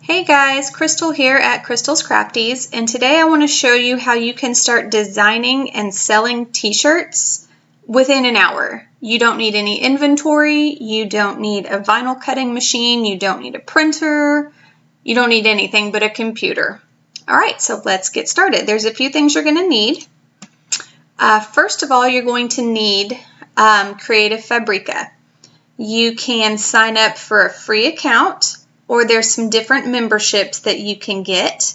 Hey guys, Crystal here at Crystal's Crafties, and today I want to show you how you can start designing and selling t-shirts within an hour. You don't need any inventory, you don't need a vinyl cutting machine, you don't need a printer, you don't need anything but a computer. Alright, so let's get started. There's a few things you're going to need. First of all, you're going to need Creative Fabrica. You can sign up for a free account, or there's some different memberships that you can get.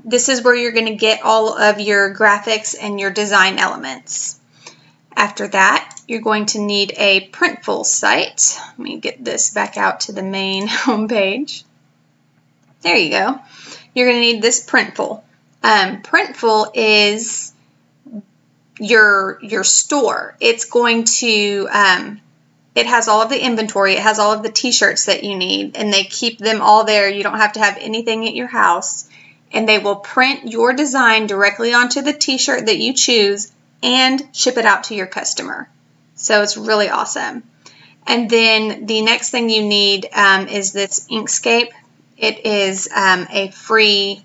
This is where you're going to get all of your graphics and your design elements. After that, you're going to need a Printful site. Let me get this back out to the main home page. There you go. You're going to need this Printful. Printful is your store. It's going to it has all of the inventory, it has all of the t-shirts that you need, and they keep them all there. You don't have to have anything at your house, and they will print your design directly onto the t-shirt that you choose and ship it out to your customer. So it's really awesome. And then the next thing you need is this Inkscape. It is a free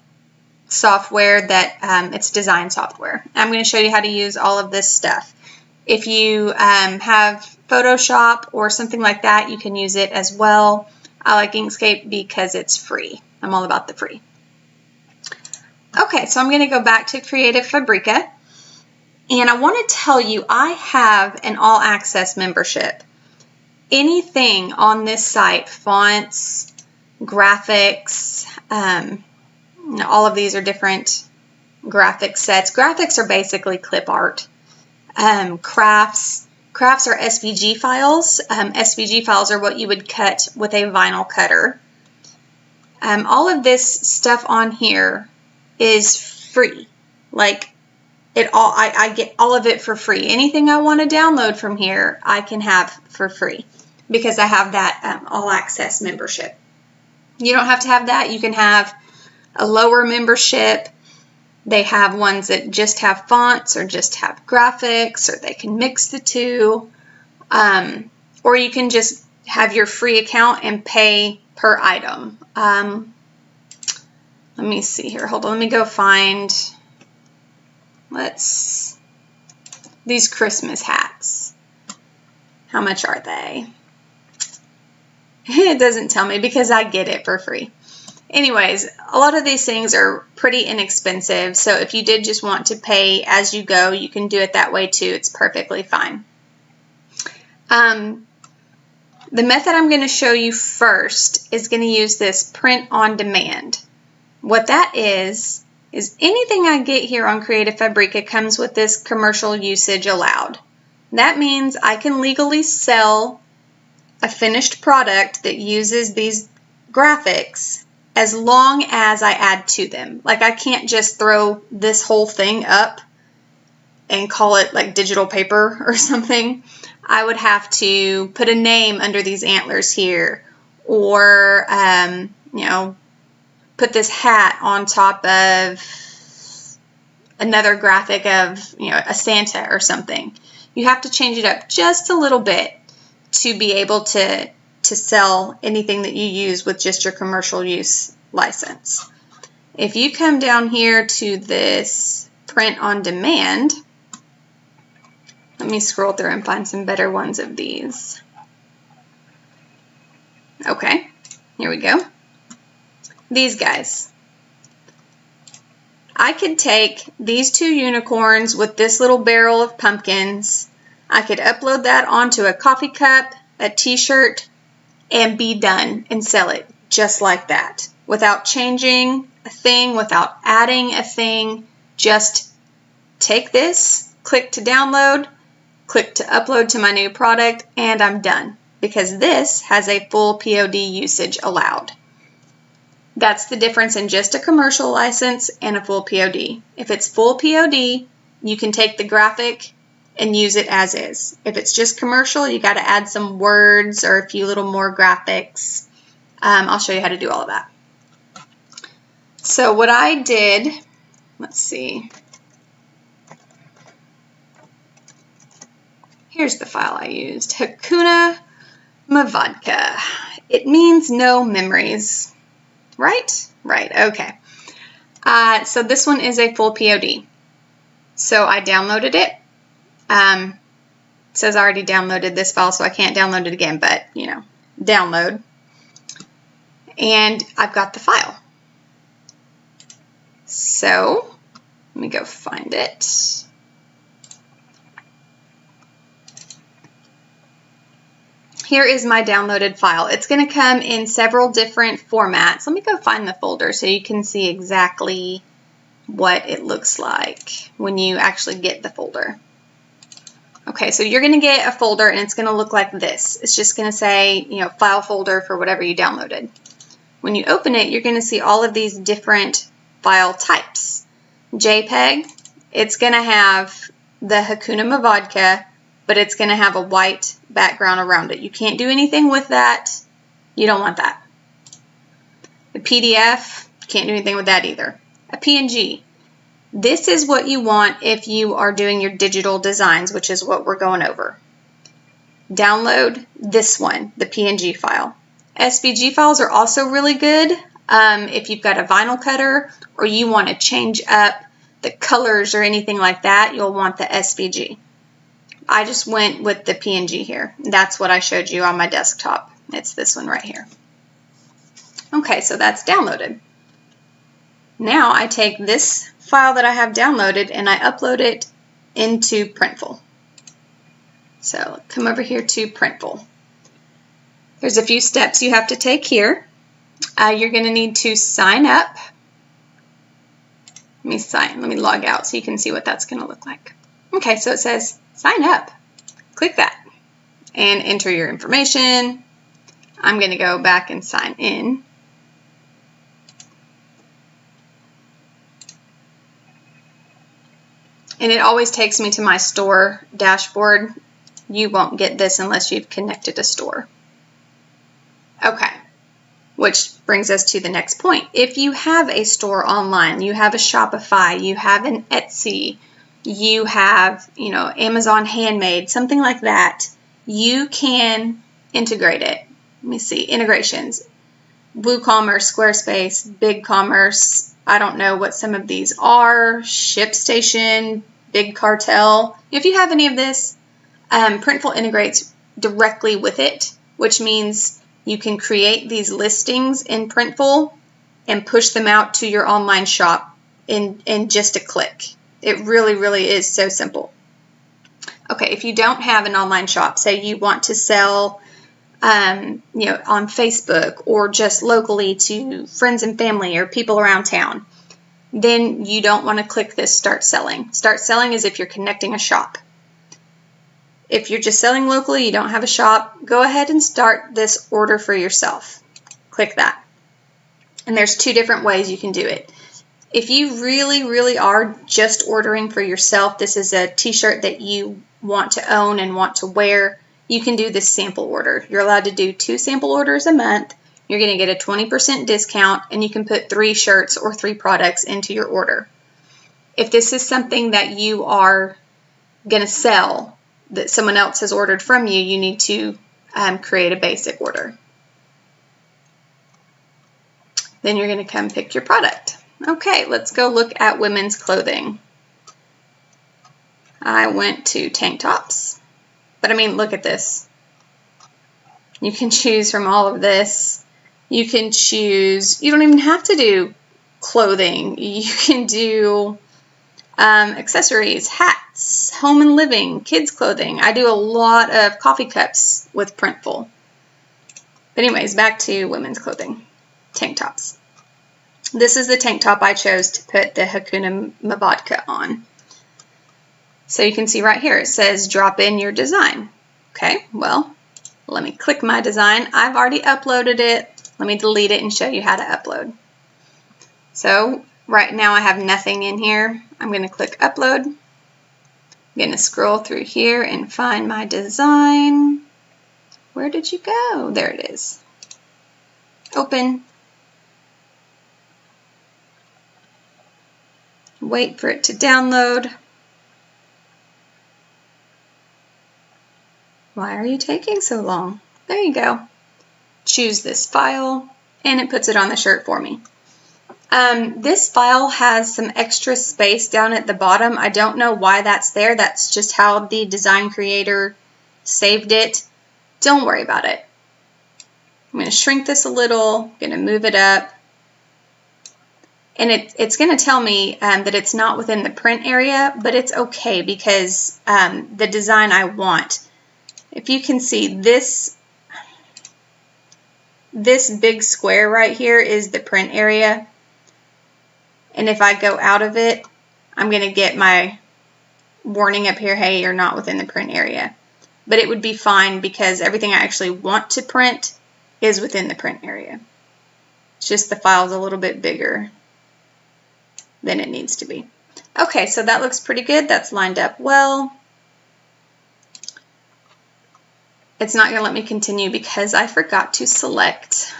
software that it's design software. I'm going to show you how to use all of this stuff. If you have Photoshop or something like that, you can use it as well. I like Inkscape because it's free. I'm all about the free. Okay, so I'm going to go back to Creative Fabrica, and I want to tell you I have an all-access membership. Anything on this site, fonts, graphics, all of these are different graphic sets. Graphics are basically clip art. Crafts are SVG files. SVG files are what you would cut with a vinyl cutter. All of this stuff on here is free. Like I get all of it for free. Anything I want to download from here, I can have for free because I have that all access membership. You don't have to have that. You can have a lower membership. They have ones that just have fonts or just have graphics, or they can mix the two. Or you can just have your free account and pay per item. Let me see here. Hold on. Let me go find these Christmas hats. How much are they? It doesn't tell me because I get it for free. Anyways, a lot of these things are pretty inexpensive, so if you did just want to pay as you go, you can do it that way too. It's perfectly fine. The method I'm going to show you first is going to use this print on demand. What that is anything I get here on Creative Fabrica comes with this commercial usage allowed. That means I can legally sell a finished product that uses these graphics as long as I add to them. Like, I can't just throw this whole thing up and call it like digital paper or something. I would have to put a name under these antlers here, or put this hat on top of another graphic of a Santa or something. You have to change it up just a little bit to be able to sell anything that you use with just your commercial use license. If you come down here to this print on demand, let me scroll through and find some better ones of these. Okay, here we go. These guys. I could take these two unicorns with this little barrel of pumpkins. I could upload that onto a coffee cup, a t-shirt, and be done and sell it just like that, without changing a thing, without adding a thing. Just take this, click to download, click to upload to my new product, and I'm done, because this has a full POD usage allowed. That's the difference in just a commercial license and a full POD. If it's full POD, you can take the graphic and use it as is. If it's just commercial, you got to add some words or a few little more graphics. I'll show you how to do all of that. So what I did, let's see. Here's the file I used. Hakuna Mavodka. It means no memories. right? Right, okay. So this one is a full POD. So I downloaded it. It says I already downloaded this file, so I can't download it again, but, you know, download. And I've got the file. So let me go find it. Here is my downloaded file. It's going to come in several different formats. Let me go find the folder so you can see exactly what it looks like when you actually get the folder. Okay, so you're going to get a folder and it's going to look like this. It's just going to say, you know, file folder for whatever you downloaded. When you open it, you're going to see all of these different file types. JPEG, it's going to have the Hakuna Vodka, but it's going to have a white background around it. You can't do anything with that. You don't want that. The PDF, can't do anything with that either. A PNG. This is what you want if you are doing your digital designs, which is what we're going over. Download this one, the PNG file. SVG files are also really good if you've got a vinyl cutter or you want to change up the colors or anything like that, you'll want the SVG. I just went with the PNG here. That's what I showed you on my desktop. It's this one right here. Okay, so that's downloaded. Now I take this file that I have downloaded and I upload it into Printful. So come over here to Printful. There's a few steps you have to take here. You're going to need to sign up. Let me log out so you can see what that's going to look like. Okay, so it says sign up. Click that and enter your information. I'm going to go back and sign in. And it always takes me to my store dashboard. You won't get this unless you've connected a store. Okay, which brings us to the next point. If you have a store online, you have a Shopify, you have an Etsy, you have, you know, Amazon Handmade, something like that, you can integrate it. Let me see, integrations. WooCommerce, Squarespace, BigCommerce, I don't know what some of these are, ShipStation, Big Cartel. If you have any of this, Printful integrates directly with it, which means you can create these listings in Printful and push them out to your online shop in just a click. It really, really is so simple. Okay, if you don't have an online shop, say you want to sell you know, on Facebook or just locally to friends and family or people around town, then you don't want to click this Start Selling. Start Selling is if you're connecting a shop. If you're just selling locally, you don't have a shop, go ahead and start this order for yourself. Click that. And there's two different ways you can do it. If you really, really are just ordering for yourself, this is a t-shirt that you want to own and want to wear, you can do this sample order. You're allowed to do 2 sample orders a month. You're going to get a 20% discount, and you can put 3 shirts or 3 products into your order. If this is something that you are going to sell, that someone else has ordered from you, you need to create a basic order. Then you're going to come pick your product. Okay, let's go look at women's clothing. I went to tank tops, but I mean, look at this. You can choose from all of this. You can choose, you don't even have to do clothing. You can do accessories, hats, home and living, kids clothing. I do a lot of coffee cups with Printful. But anyways, back to women's clothing, tank tops. This is the tank top I chose to put the Hakuna Vodka on. So you can see right here, it says drop in your design. Okay, well, let me click my design. I've already uploaded it. Let me delete it and show you how to upload. So right now I have nothing in here. I'm going to click upload. I'm going to scroll through here and find my design. Where did you go? There it is. Open. Wait for it to download. Why are you taking so long? There you go. Choose this file. and it puts it on the shirt for me. This file has some extra space down at the bottom. I don't know why that's there. That's just how the design creator saved it. Don't worry about it. I'm going to shrink this a little, I'm going to move it up, and it's going to tell me that it's not within the print area, but it's okay because the design I want. If you can see, this big square right here is the print area, and if I go out of it, I'm going to get my warning up here, hey, you're not within the print area. But it would be fine because everything I actually want to print is within the print area. It's just the file's a little bit bigger than it needs to be. Okay, so that looks pretty good. That's lined up well. It's not going to let me continue because I forgot to select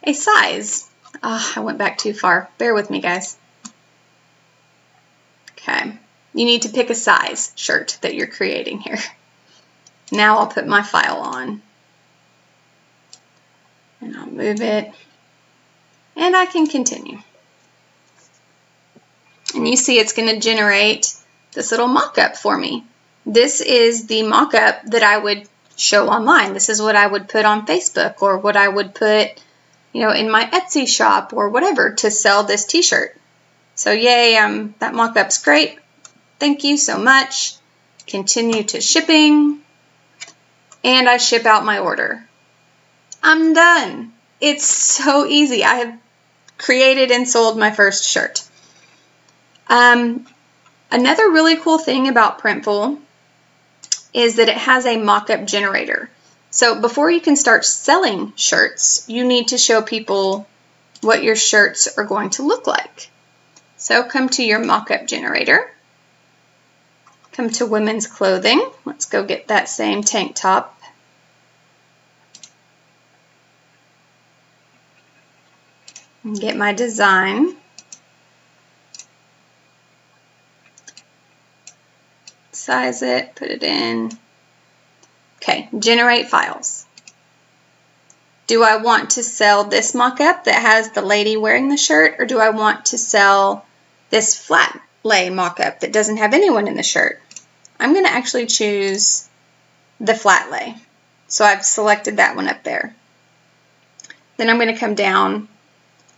a size. Oh, I went back too far. Bear with me, guys. Okay, you need to pick a size shirt that you're creating here. Now I'll put my file on. And I'll move it. And I can continue. And you see it's going to generate this little mock-up for me. This is the mock-up that I would show online. This is what I would put on Facebook, or what I would put, in my Etsy shop or whatever to sell this t-shirt. So yay, that mock-up's great. Thank you so much. Continue to shipping. And I ship out my order. I'm done. It's so easy. I have created and sold my first shirt. Another really cool thing about Printful is that it has a mock-up generator. So before you can start selling shirts, you need to show people what your shirts are going to look like. So come to your mock-up generator. Come to women's clothing. Let's go get that same tank top. And get my design. Size it, put it in. Okay, generate files. Do I want to sell this mock-up that has the lady wearing the shirt, or do I want to sell this flat lay mock-up that doesn't have anyone in the shirt? I'm going to actually choose the flat lay. So I've selected that one up there. Then I'm going to come down.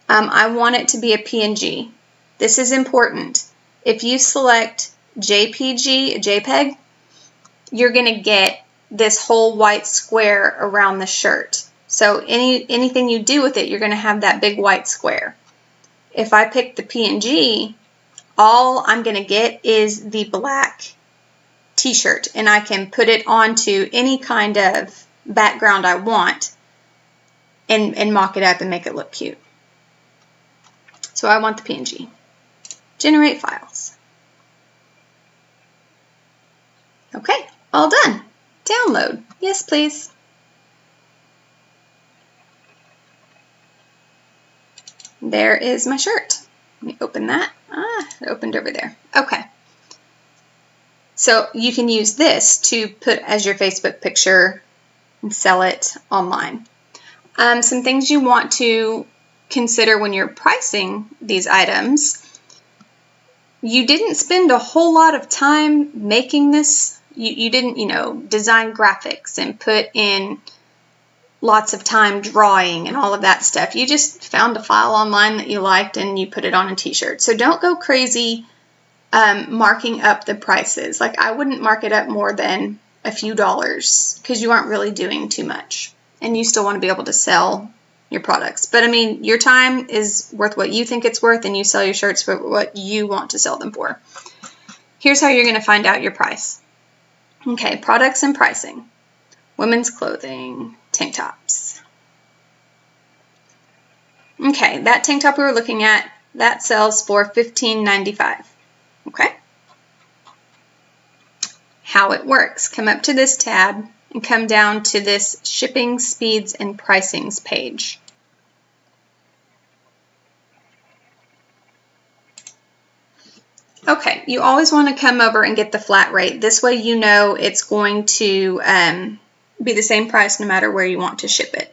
I want it to be a PNG. This is important. If you select JPG, JPEG, you're going to get this whole white square around the shirt. So anything you do with it, you're going to have that big white square. If I pick the PNG, all I'm going to get is the black t-shirt, and I can put it onto any kind of background I want and mock it up and make it look cute. So I want the PNG. Generate files. Okay, all done. Download. Yes, please. There is my shirt. Let me open that. It opened over there. Okay. So you can use this to put as your Facebook picture and sell it online. Some things you want to consider when you're pricing these items. You didn't spend a whole lot of time making this. You didn't, design graphics and put in lots of time drawing and all of that stuff. You just found a file online that you liked and you put it on a t-shirt. So don't go crazy marking up the prices. Like, I wouldn't mark it up more than a few dollars because you aren't really doing too much and you still want to be able to sell your products. But I mean, your time is worth what you think it's worth, and you sell your shirts for what you want to sell them for. Here's how you're going to find out your price. Okay, products and pricing. Women's clothing, tank tops. Okay, that tank top we were looking at, that sells for $15.95. Okay. How it works. Come up to this tab and come down to this shipping, speeds, and pricings page. Okay, you always want to come over and get the flat rate. This way you know it's going to be the same price no matter where you want to ship it.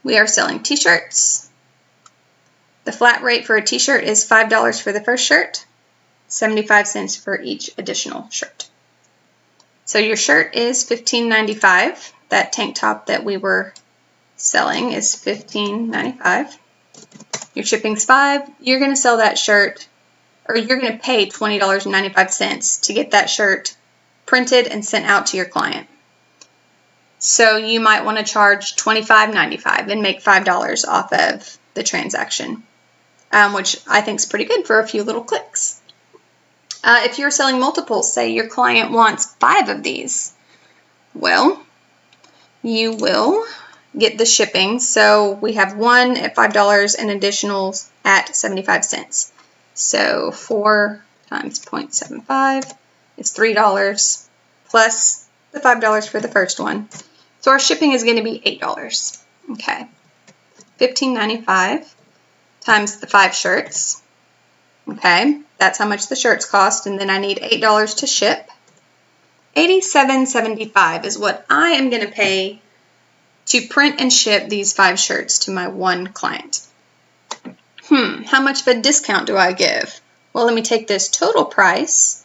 We are selling t-shirts. The flat rate for a t-shirt is $5 for the first shirt, 75 cents for each additional shirt. So your shirt is $15.95. That tank top that we were selling is $15.95. Your shipping's $5. You're going to sell that shirt, or you're going to pay $20.95 to get that shirt printed and sent out to your client. So you might want to charge $25.95 and make $5 off of the transaction, which I think is pretty good for a few little clicks. If you're selling multiples, say your client wants 5 of these, well, you will get the shipping. So we have one at $5 and additionals at 75 cents. So 4 times 0.75 is $3 plus the $5 for the first one. So our shipping is going to be $8. Okay, $15.95 times the 5 shirts. Okay, that's how much the shirts cost, and then I need $8 to ship. $87.75 is what I am going to pay to print and ship these 5 shirts to my one client. How much of a discount do I give? Well, let me take this total price,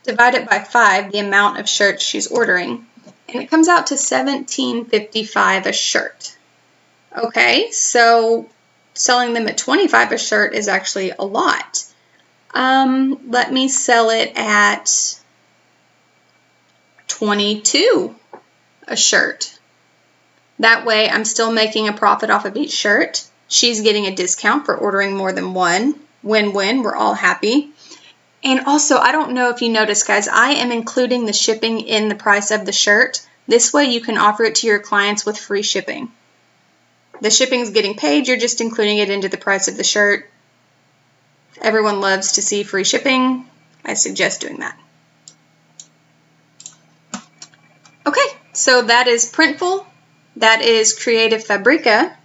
divide it by 5, the amount of shirts she's ordering, and it comes out to $17.55 a shirt. Okay, so selling them at $25 a shirt is actually a lot. Let me sell it at $22 a shirt. That way I'm still making a profit off of each shirt. She's getting a discount for ordering more than one. Win-win, we're all happy. And also, I don't know if you noticed, guys, I am including the shipping in the price of the shirt. This way you can offer it to your clients with free shipping. The shipping's getting paid, you're just including it into the price of the shirt. Everyone loves to see free shipping. I suggest doing that. Okay, so that is Printful. That is Creative Fabrica.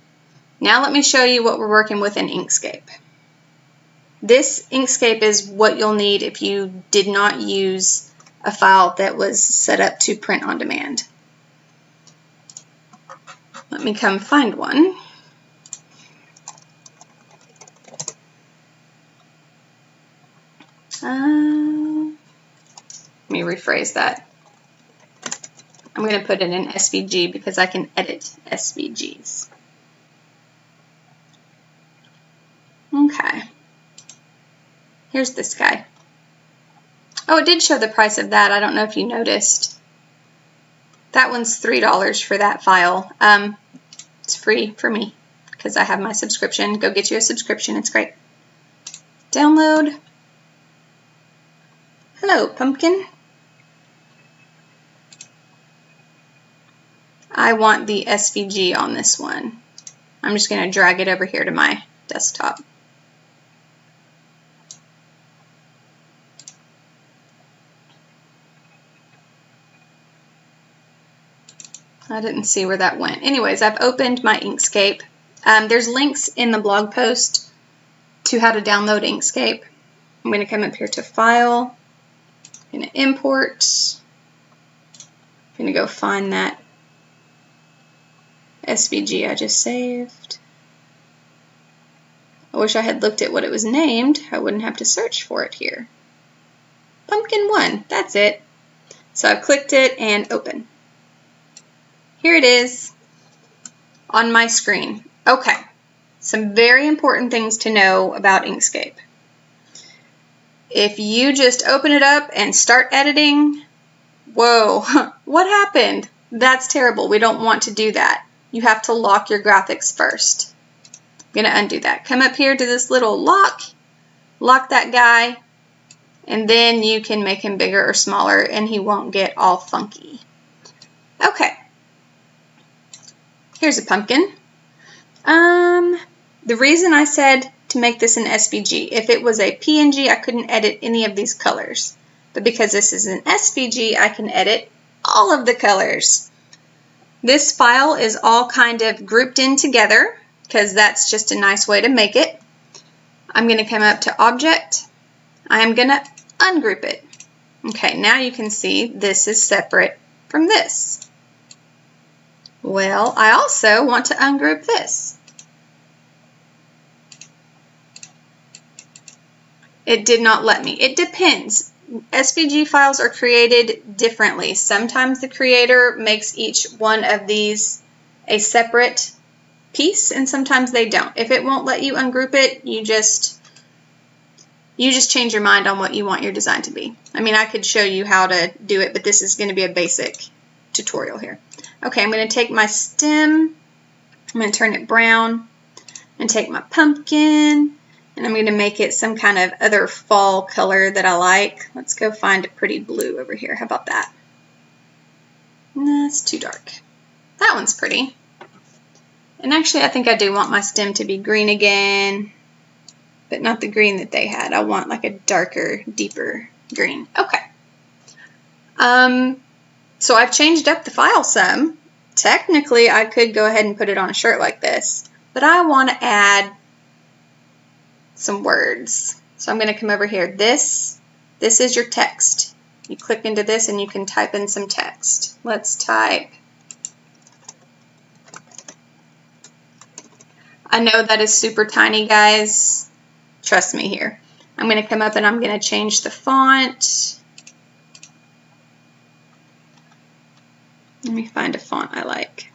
Now let me show you what we're working with in Inkscape. This Inkscape is what you'll need if you did not use a file that was set up to print on demand. Let me come find one. Let me rephrase that. I'm going to put it in SVG because I can edit SVGs. Okay. Here's this guy. Oh, it did show the price of that. I don't know if you noticed. That one's $3 for that file. It's free for me because I have my subscription. Go get you a subscription. It's great. Download. Hello, pumpkin. I want the SVG on this one. I'm just going to drag it over here to my desktop. I didn't see where that went. Anyways, I've opened my Inkscape. There's links in the blog post to how to download Inkscape. I'm going to come up here to File. I'm going to import. I'm going to go find that SVG I just saved. I wish I had looked at what it was named. I wouldn't have to search for it here. Pumpkin 1, that's it. So I've clicked it and open. Here it is on my screen. Okay, some very important things to know about Inkscape. If you just open it up and start editing, whoa, what happened? That's terrible. We don't want to do that. You have to lock your graphics first. I'm going to undo that. Come up here to this little lock that guy, and then you can make him bigger or smaller and he won't get all funky. Okay. Here's a pumpkin. The reason I said to make this an SVG, if it was a PNG, I couldn't edit any of these colors. But because this is an SVG, I can edit all of the colors. This file is all kind of grouped in together because that's just a nice way to make it. I'm going to come up to Object. I am going to ungroup it. Okay, now you can see this is separate from this. Well, I also want to ungroup this. It did not let me. It depends. SVG files are created differently. Sometimes the creator makes each one of these a separate piece, and sometimes they don't. If it won't let you ungroup it, you just change your mind on what you want your design to be. I mean, I could show you how to do it, but this is going to be a basic tutorial here. Okay, I'm going to take my stem, I'm going to turn it brown, and take my pumpkin, and I'm going to make it some kind of other fall color that I like. Let's go find a pretty blue over here. How about that? No, it's too dark. That one's pretty. And actually, I think I do want my stem to be green again, but not the green that they had. I want like a darker, deeper green. Okay. So I've changed up the file some. Technically, I could go ahead and put it on a shirt like this, but I want to add some words. So I'm going to come over here. This is your text. You click into this and you can type in some text. Let's type. I know that is super tiny, guys. Trust me here. I'm going to come up and I'm going to change the font. Let me find a font I like.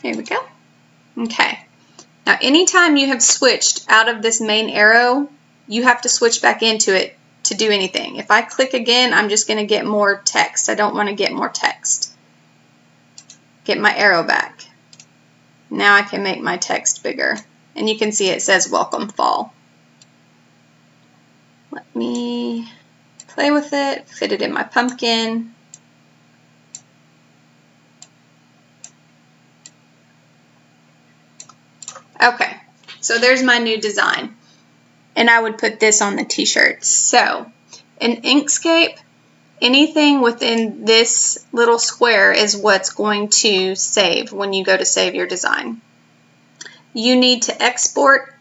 Here we go. Okay. Now, anytime you have switched out of this main arrow, you have to switch back into it to do anything. If I click again, I'm just going to get more text. I don't want to get more text. Get my arrow back. Now I can make my text bigger. And you can see it says Welcome Fall. Let me play with it, fit it in my pumpkin. Okay, so there's my new design. And I would put this on the t-shirts. So in Inkscape, anything within this little square is what's going to save when you go to save your design. You need to export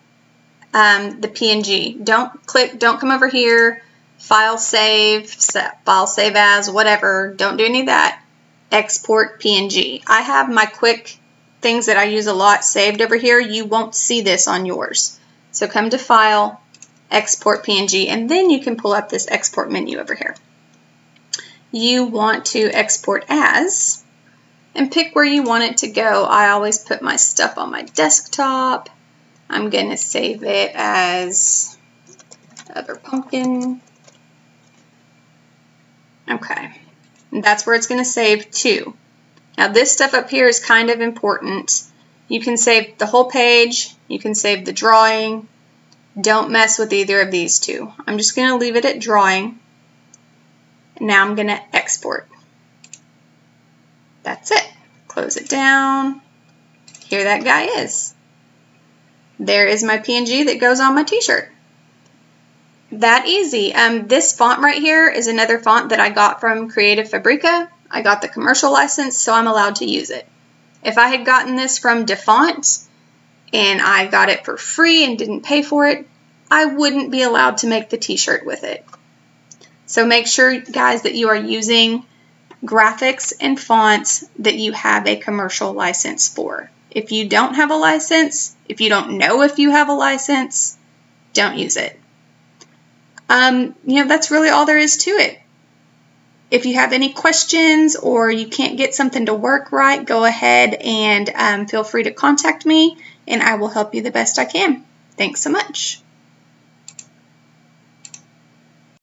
the PNG. Don't come over here, file save as, whatever. Don't do any of that. Export PNG. I have my quick things that I use a lot saved over here. You won't see this on yours. So come to File, Export PNG, and then you can pull up this export menu over here. You want to export as, and pick where you want it to go. I always put my stuff on my desktop. I'm going to save it as other pumpkin. Okay, and that's where it's going to save to. Now this stuff up here is kind of important. You can save the whole page, you can save the drawing. Don't mess with either of these two. I'm just going to leave it at drawing. Now I'm going to export. That's it. Close it down. Here that guy is. There is my PNG that goes on my t-shirt. That easy. This font right here is another font that I got from Creative Fabrica. I got the commercial license, so I'm allowed to use it. If I had gotten this from DeFont and I got it for free and didn't pay for it, I wouldn't be allowed to make the t-shirt with it. So make sure, guys, that you are using graphics and fonts that you have a commercial license for. If you don't have a license, if you don't know if you have a license, don't use it. That's really all there is to it. If you have any questions or you can't get something to work right, go ahead and feel free to contact me and I will help you the best I can. Thanks so much.